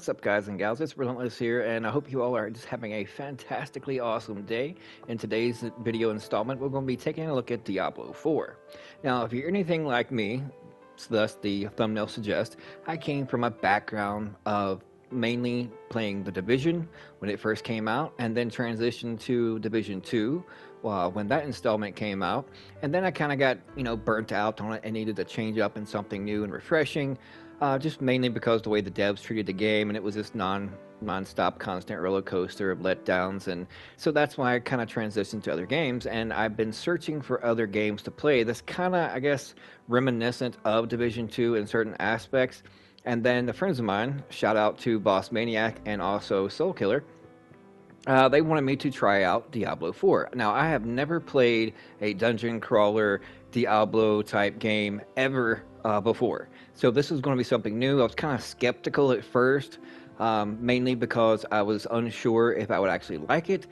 What's up, guys and gals? It's Relentless here, and I hope you all are just having a fantastically awesome day. In today's video installment, we're going to be taking a look at Diablo 4. Now, if you're anything like me, thus the thumbnail suggests, I came from a background of mainly playing the Division when it first came out, and then transitioned to Division 2 when that installment came out. And then I kind of got, burnt out on it and needed to change up in something new and refreshing. Just mainly because the way the devs treated the game, and it was this non-stop constant roller coaster of letdowns, and so that's why I kind of transitioned to other games. And I've been searching for other games to play that's kind of, I guess, reminiscent of Division 2 in certain aspects. And then the friends of mine, shout out to Boss Maniac and also Soul Killer, they wanted me to try out Diablo 4. Now, I have never played a dungeon crawler Diablo type game ever before. So this is going to be something new. I was kind of skeptical at first, mainly because I was unsure if I would actually like it,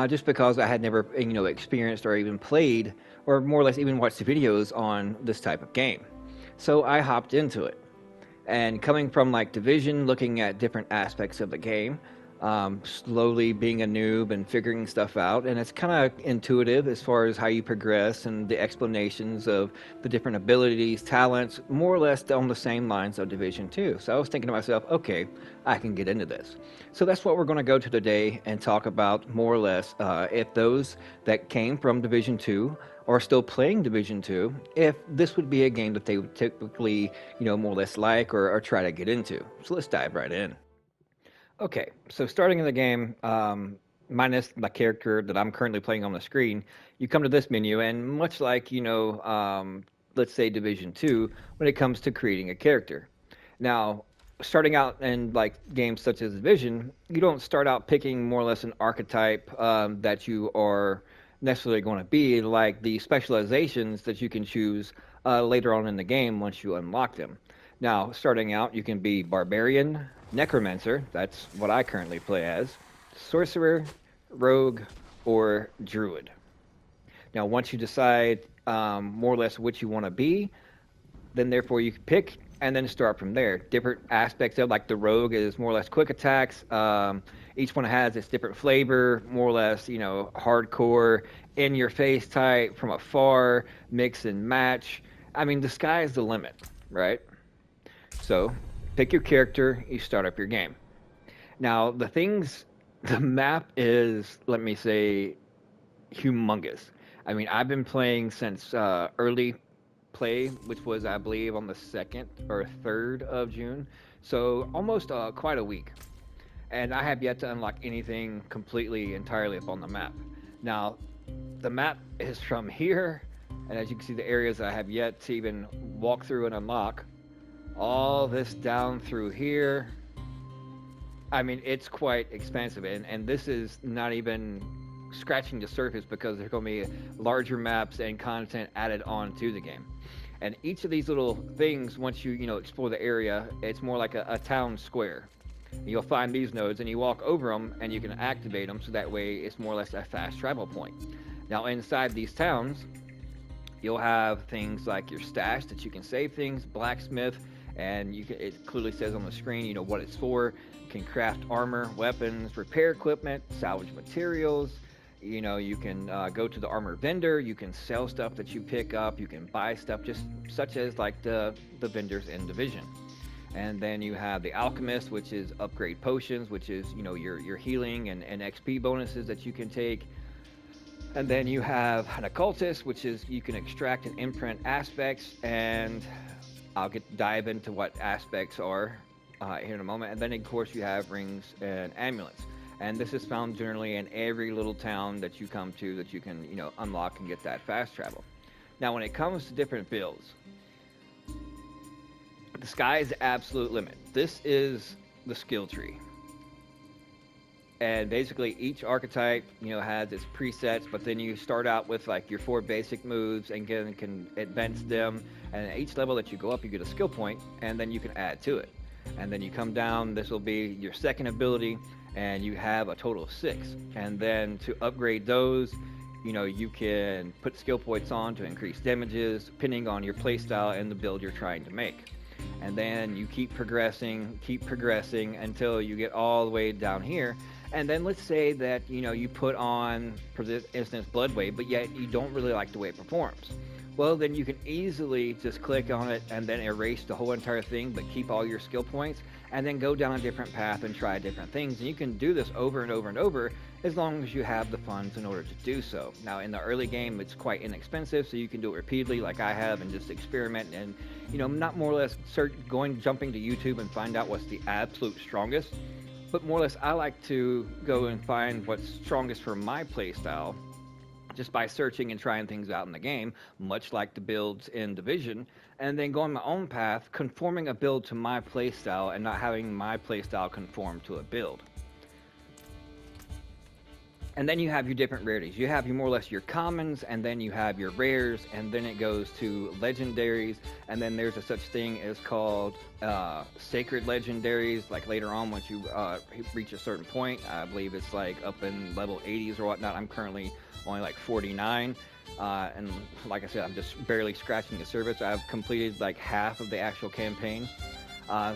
just because I had never, experienced or even played, or more or less even watched the videos on this type of game. So I hopped into it. And coming from like Division, looking at different aspects of the game, slowly being a noob and figuring stuff out, and it's kind of intuitive as far as how you progress and the explanations of the different abilities, talents, more or less on the same lines of Division 2. So I was thinking to myself, okay, I can get into this. So that's what we're going to go to today and talk about, more or less, if those that came from Division 2 are still playing Division 2, if this would be a game that they would typically, more or less like or try to get into. So let's dive right in. Okay, so starting in the game, minus my character that I'm currently playing on the screen, you come to this menu, and much like, let's say Division 2, when it comes to creating a character. Now, starting out in like games such as Division, you don't start out picking more or less an archetype that you are necessarily going to be, like the specializations that you can choose later on in the game once you unlock them. Now, starting out, you can be Barbarian, Necromancer, that's what I currently play as, Sorcerer, Rogue, or Druid. Now, once you decide more or less what you want to be, then therefore you can pick and then start from there. Different aspects of, like the Rogue is more or less quick attacks. Each one has its different flavor, more or less, hardcore, in-your-face type, from afar, mix and match. I mean, the sky is the limit, right? So, pick your character, you start up your game. Now, the map is, let me say, humongous. I mean, I've been playing since early play, which was, I believe, on the 2nd or 3rd of June. So, almost quite a week. And I have yet to unlock anything completely, entirely up on the map. Now, the map is from here, and as you can see, the areas I have yet to even walk through and unlock, all this down through here. I mean, it's quite expansive, and this is not even scratching the surface, because there's going to be larger maps and content added on to the game. And each of these little things, once you explore the area, it's more like a town square. You'll find these nodes, and you walk over them, and you can activate them, so that way it's more or less a fast travel point. Now, inside these towns, you'll have things like your stash that you can save things, blacksmith, and it clearly says on the screen, what it's for. You can craft armor, weapons, repair equipment, salvage materials. You can go to the armor vendor. You can sell stuff that you pick up. You can buy stuff, just such as like the vendors in Division. And then you have the alchemist, which is upgrade potions, which is your healing and XP bonuses that you can take. And then you have an occultist, which is you can extract and imprint aspects, and I'll dive into what aspects are here in a moment. And then, of course, you have rings and amulets. And this is found generally in every little town that you come to, that you can, unlock and get that fast travel. Now, when it comes to different builds, the sky is the absolute limit. This is the skill tree. And basically each archetype, has its presets, but then you start out with like your 4 basic moves and can advance them. And at each level that you go up, you get a skill point, and then you can add to it. And then you come down, this will be your second ability, and you have a total of 6. And then to upgrade those, you can put skill points on to increase damages, depending on your playstyle and the build you're trying to make. and then you keep progressing until you get all the way down here. And then let's say that you put on, for this instance, Blood Wave, but yet you don't really like the way it performs. Well, then you can easily just click on it and then erase the whole entire thing, but keep all your skill points, and then go down a different path and try different things. And you can do this over and over and over as long as you have the funds in order to do so. Now, in the early game, it's quite inexpensive, so you can do it repeatedly like I have and just experiment and, not more or less jumping to YouTube and find out what's the absolute strongest. But more or less, I like to go and find what's strongest for my playstyle just by searching and trying things out in the game, much like the builds in Division, and then going my own path, conforming a build to my playstyle and not having my playstyle conform to a build. And then you have your different rarities. You have more or less your commons, and then you have your rares, and then it goes to legendaries, and then there's a such thing as called sacred legendaries. Like later on, once you reach a certain point, I believe it's like up in level 80s or whatnot. I'm currently only like 49, and like I said, I'm just barely scratching the surface. I've completed like half of the actual campaign.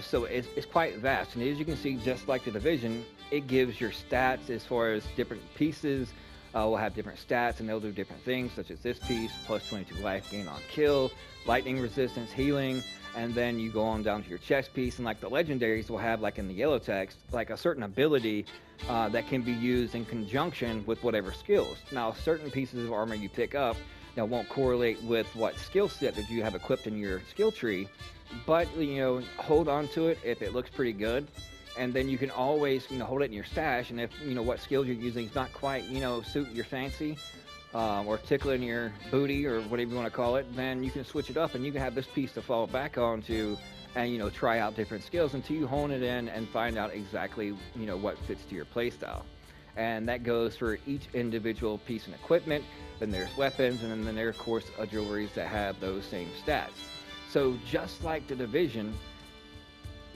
So it's quite vast, and as you can see, just like the Division, it gives your stats as far as different pieces will have different stats, and they'll do different things, such as this piece, plus 22 life gain on kill, lightning resistance, healing, and then you go on down to your chest piece, and like the legendaries will have, like in the yellow text, like a certain ability that can be used in conjunction with whatever skills. Now, certain pieces of armor you pick up that won't correlate with what skill set that you have equipped in your skill tree, but hold on to it if it looks pretty good, and then you can always hold it in your stash, and if what skills you're using is not quite suit your fancy, or tickling your booty or whatever you want to call it, then you can switch it up and you can have this piece to fall back onto and try out different skills until you hone it in and find out exactly what fits to your playstyle. And that goes for each individual piece of equipment. Then there's weapons, and then there of course jewelries that have those same stats. So just like the Division,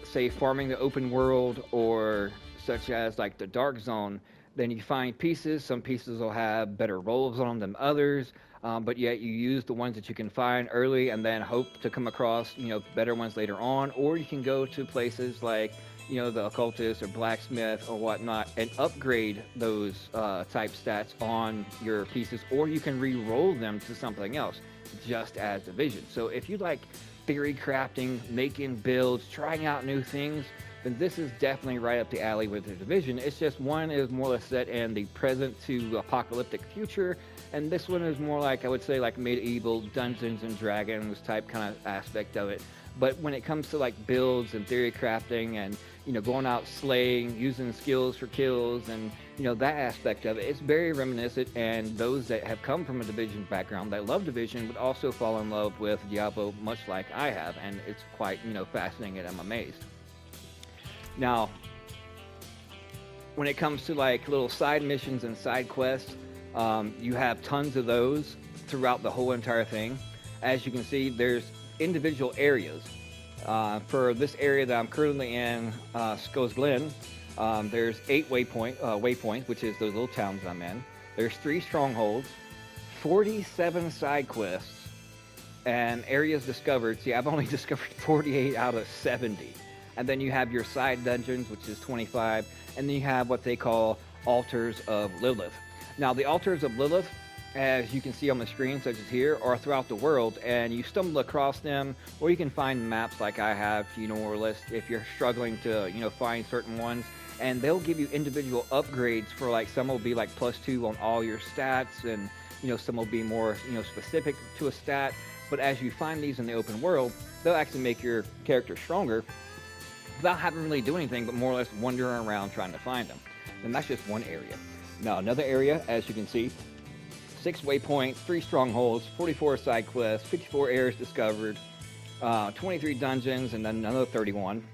say farming the open world, or such as like the Dark Zone, then you find pieces. Some pieces will have better rolls on them than others, but yet you use the ones that you can find early and then hope to come across better ones later on. Or you can go to places like the occultist or blacksmith or whatnot and upgrade those type stats on your pieces, or you can re-roll them to something else, just as Division. So if you like theory crafting, making builds, trying out new things, then this is definitely right up the alley with the Division. It's just one is more or less set in the present to apocalyptic future, and this one is more like, I would say, like medieval Dungeons and Dragons type kind of aspect of it. But when it comes to like builds and theory crafting and going out slaying, using skills for kills, and that aspect of it, it's very reminiscent. And those that have come from a Division background that love Division would also fall in love with Diablo, much like I have, and it's quite fascinating, and I'm amazed. Now, when it comes to like little side missions and side quests, you have tons of those throughout the whole entire thing. As you can see, there's individual areas. For this area that I'm currently in, Sco's Glen, there's 8 waypoints, which is those little towns I'm in. There's 3 strongholds, 47 side quests, and areas discovered. See, I've only discovered 48 out of 70. And then you have your side dungeons, which is 25, and then you have what they call Altars of Lilith. Now, the Altars of Lilith, as you can see on the screen, such as here, are throughout the world, and you stumble across them, or you can find maps like I have, more or less, if you're struggling to, find certain ones, and they'll give you individual upgrades for, like, some will be like +2 on all your stats, and, some will be more, specific to a stat, but as you find these in the open world, they'll actually make your character stronger without having to really do anything, but more or less wandering around trying to find them. And that's just one area. Now, another area, as you can see, 6 waypoints, 3 strongholds, 44 side quests, 54 areas discovered, 23 dungeons, and then another 31.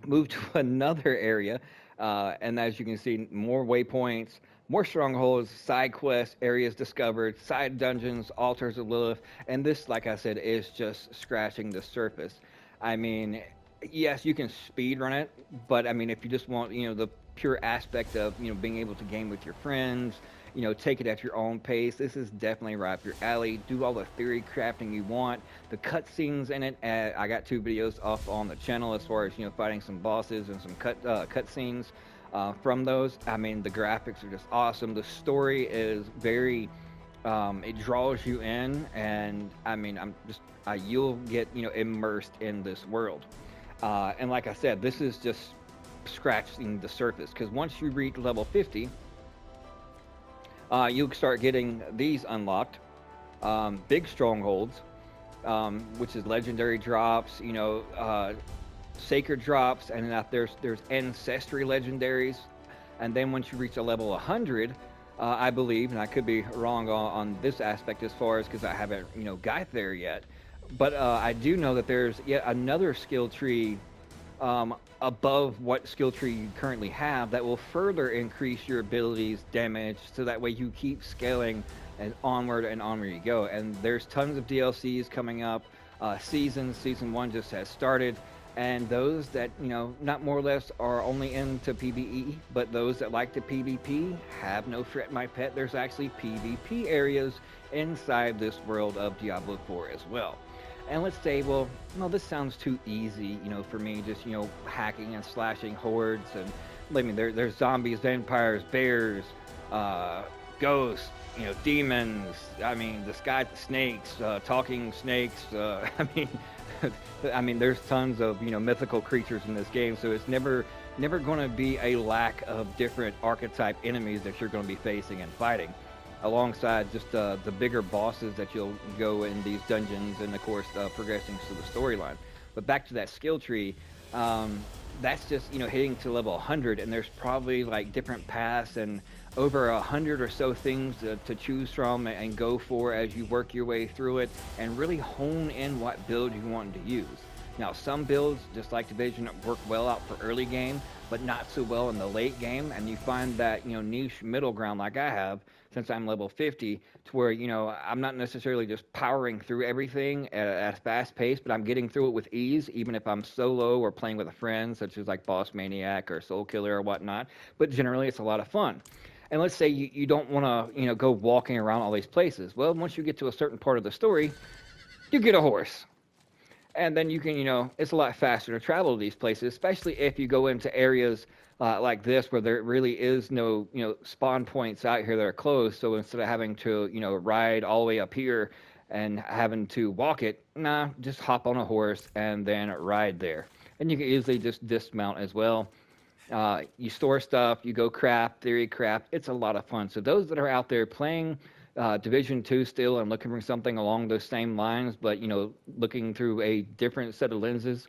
Move to another area, and as you can see, more waypoints, more strongholds, side quests, areas discovered, side dungeons, altars of Lilith, and this, like I said, is just scratching the surface. I mean, yes, you can speed run it, but I mean, if you just want, the pure aspect of, being able to game with your friends, take it at your own pace. This is definitely right up your alley. Do all the theory crafting you want. The cutscenes in it, I got 2 videos off on the channel as far as fighting some bosses and some cutscenes from those. I mean, the graphics are just awesome. The story is very it draws you in, and I mean, you'll get immersed in this world. And like I said, this is just scratching the surface, because once you reach level 50, you'll start getting these unlocked. Big strongholds, which is legendary drops, sacred drops, and then there's ancestry legendaries. And then once you reach a level 100, I believe, and I could be wrong on this aspect as far as, because I haven't got there yet, but I do know that there's yet another skill tree above what skill tree you currently have that will further increase your abilities damage, so that way you keep scaling and onward you go. And there's tons of DLCs coming up. Season 1 just has started, and those that not more or less are only into PvE, but those that like the PvP, have no fret, my pet. There's actually PvP areas inside this world of Diablo 4 as well. And let's say, well, no, this sounds too easy, for me, just, hacking and slashing hordes. And believe me, there's zombies, vampires, bears, ghosts, demons. I mean, the sky snakes, talking snakes. I mean, there's tons of, mythical creatures in this game. So it's never going to be a lack of different archetype enemies that you're going to be facing and fighting, alongside just the bigger bosses that you'll go in these dungeons, and of course progressing through the storyline. But back to that skill tree, that's just hitting to level 100, and there's probably like different paths and over 100 or so things to choose from and go for as you work your way through it, and really hone in what build you want to use. Now, some builds, just like Division, work well out for early game, but not so well in the late game, and you find that niche middle ground like I have, since I'm level 50, to where I'm not necessarily just powering through everything at a fast pace, but I'm getting through it with ease, even if I'm solo or playing with a friend, such as like Boss Maniac or Soul Killer or whatnot. But generally, it's a lot of fun. And let's say you don't want to go walking around all these places. Well, once you get to a certain part of the story, you get a horse. And then you can, it's a lot faster to travel to these places, especially if you go into areas like this, where there really is no, spawn points out here that are closed. So instead of having to, ride all the way up here and having to walk it, nah, just hop on a horse and then ride there. And you can easily just dismount as well. You store stuff, you go craft, theory craft. It's a lot of fun. So those that are out there playing Division 2 still and looking for something along those same lines, but looking through a different set of lenses,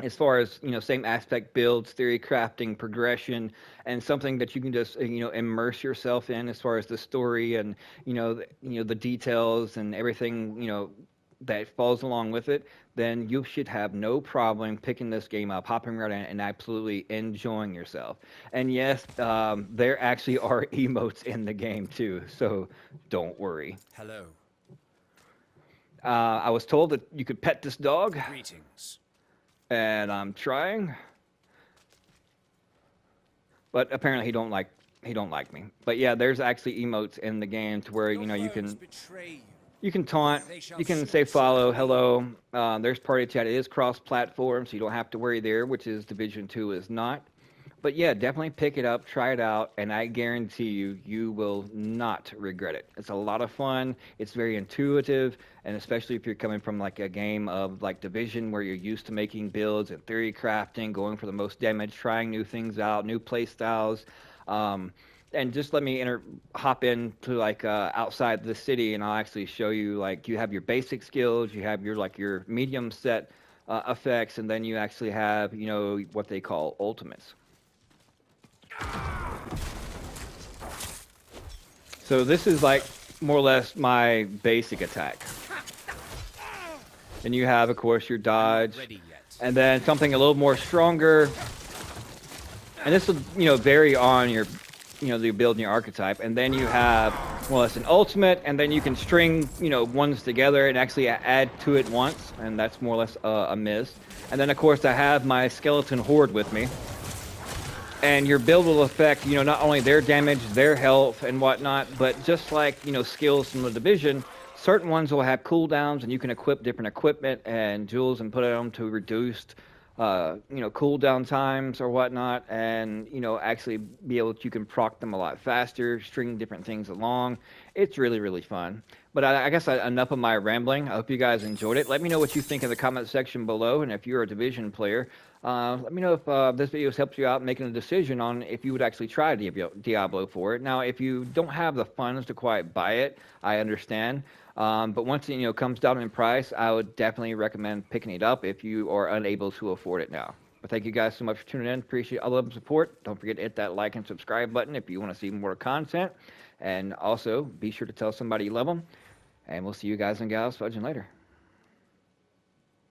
as far as same aspect builds, theory crafting, progression, and something that you can just immerse yourself in, as far as the story and the details and everything that falls along with it, then you should have no problem picking this game up, hopping right in, and absolutely enjoying yourself. And yes, there actually are emotes in the game too, so don't worry. Hello. I was told that you could pet this dog. Greetings. And I'm trying, but apparently he don't like me. But yeah, there's actually emotes in the game to where you can taunt, you can say follow, hello. There's party chat. It is cross-platform, so you don't have to worry there, which is Division 2 is not. But yeah, definitely pick it up, try it out, and I guarantee you will not regret it. It's a lot of fun. It's very intuitive, and especially if you're coming from like a game of like Division, where you're used to making builds and theory crafting, going for the most damage, trying new things out, new play styles. And just let me hop into like outside the city, and I'll actually show you, like, you have your basic skills, you have your medium set effects, and then you actually have what they call ultimates. So this is like more or less my basic attack. And you have, of course, your dodge, and then something a little more stronger. And this will, vary on your, the build and your archetype. And then you have more or less an ultimate, and then you can string, ones together and actually add to it once, and that's more or less a miss. And then, of course, I have my skeleton horde with me. And your build will affect, not only their damage, their health, and whatnot, but just like, skills from the division, certain ones will have cooldowns, and you can equip different equipment and jewels and put them to reduced, cooldown times or whatnot, and, actually be able to, you can proc them a lot faster, string different things along. It's really, really fun. But I guess enough of my rambling. I hope you guys enjoyed it. Let me know what you think in the comment section below, and if you're a division player, let me know if this video has helped you out making a decision on if you would actually try Diablo for it. Now, if you don't have the funds to quite buy it, I understand. But once it comes down in price, I would definitely recommend picking it up if you are unable to afford it now. But thank you guys so much for tuning in. Appreciate all the support. Don't forget to hit that like and subscribe button if you want to see more content. And also, be sure to tell somebody you love them. And we'll see you guys and gals fudging later.